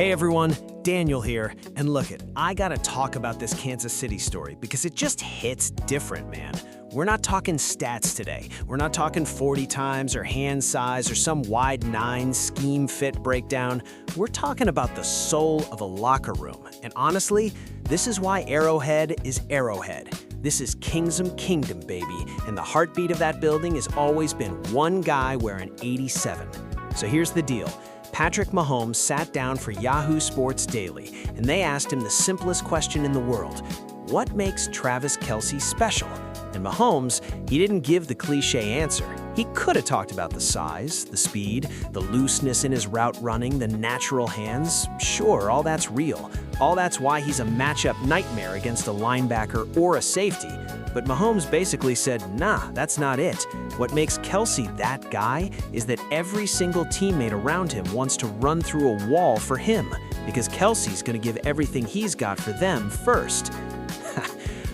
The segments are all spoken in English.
Hey everyone, Daniel here, and look I gotta talk about this Kansas City story because it just hits different, man. We're not talking stats today. We're not talking 40 times or hand size or some wide nine scheme fit breakdown. We're talking about the soul of a locker room. And honestly, this is why Arrowhead is Arrowhead. This is RedZone Kingdom, baby, and the heartbeat of that building has always been one guy wearing 87. So here's the deal. Patrick Mahomes sat down for Yahoo Sports Daily, and they asked him the simplest question in the world. What makes Travis Kelce special? And Mahomes, he didn't give the cliche answer. He could have talked about the size, the speed, the looseness in his route running, the natural hands. Sure, all that's real. All that's why he's a matchup nightmare against a linebacker or a safety. But Mahomes basically said, nah, that's not it. What makes Kelce that guy is that every single teammate around him wants to run through a wall for him, because Kelce's gonna give everything he's got for them first.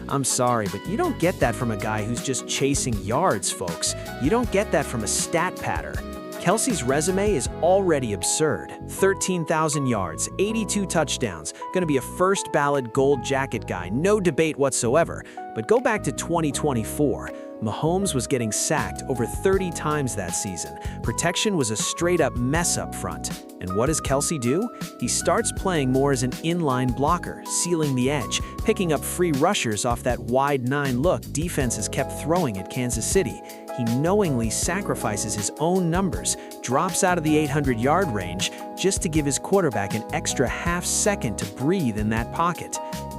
I'm sorry, but you don't get that from a guy who's just chasing yards, folks. You don't get that from a stat patter. Kelce's resume is already absurd. 13,000 yards, 82 touchdowns, gonna be a first ballot gold jacket guy, no debate whatsoever. But go back to 2024. Mahomes was getting sacked over 30 times that season. Protection was a straight-up mess up front. And what does Kelce do? He starts playing more as an inline blocker, sealing the edge, picking up free rushers off that wide nine look defenses kept throwing at Kansas City. He knowingly sacrifices his own numbers, drops out of the 800-yard range just to give his quarterback an extra half second to breathe in that pocket.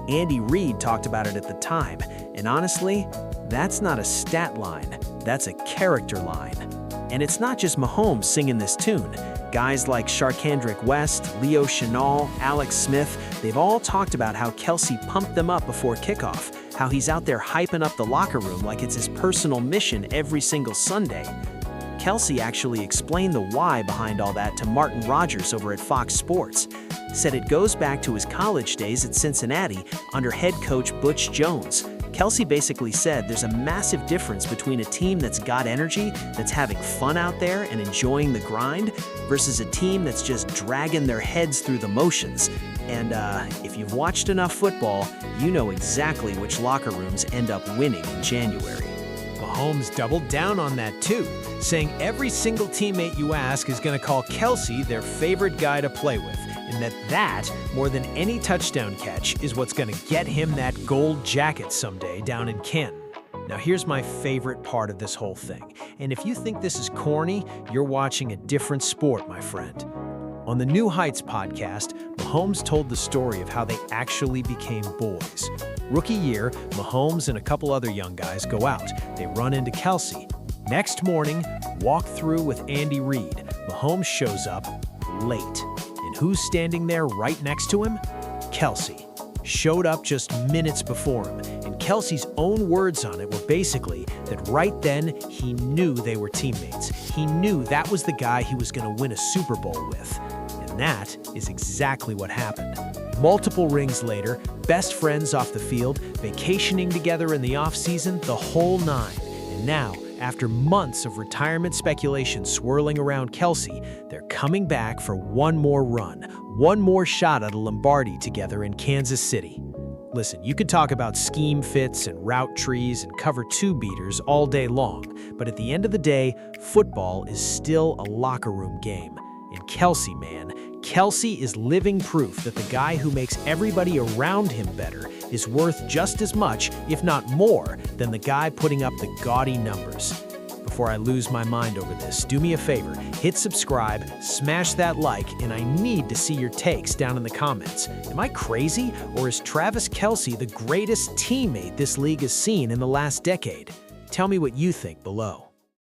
Reid talked about it at the time, and honestly, that's not a stat line, that's a character line. And it's not just Mahomes singing this tune. Guys like Sharkandrick West, Leo Chenal, Alex Smith, they've all talked about how Kelce pumped them up before kickoff, how he's out there hyping up the locker room like it's his personal mission every single Sunday. Kelce actually explained the why behind all that to Martin Rogers over at Fox Sports. Said it goes back to his college days at Cincinnati under head coach Butch Jones. Kelce basically said there's a massive difference between a team that's got energy, that's having fun out there and enjoying the grind, versus a team that's just dragging their heads through the motions. And if you've watched enough football, you know exactly which locker rooms end up winning in January. Mahomes doubled down on that too, saying every single teammate you ask is going to call Kelce their favorite guy to play with, and that, more than any touchdown catch, is what's going to get him that gold jacket someday down in Canton. Now here's my favorite part of this whole thing, and if you think this is corny, you're watching a different sport, my friend. On the New Heights podcast, Mahomes told the story of how they actually became boys. Rookie year, Mahomes and a couple other young guys go out. They run into Kelce. Next morning, walk through with Reid. Mahomes shows up late. And who's standing there right next to him? Kelce. Showed up just minutes before him. And Kelce's own words on it were basically that right then he knew they were teammates. He knew that was the guy he was going to win a Super Bowl with. And that is exactly what happened. Multiple rings later, best friends off the field, vacationing together in the offseason, the whole nine. And now, after months of retirement speculation swirling around Kelce, they're coming back for one more run, one more shot at a Lombardi together in Kansas City. Listen, you could talk about scheme fits and route trees and cover two beaters all day long, but at the end of the day, football is still a locker room game. And Kelce, man, Kelce is living proof that the guy who makes everybody around him better is worth just as much, if not more, than the guy putting up the gaudy numbers. Before I lose my mind over this, do me a favor, hit subscribe, smash that like, and I need to see your takes down in the comments. Am I crazy, or is Travis Kelce the greatest teammate this league has seen in the last decade? Tell me what you think below.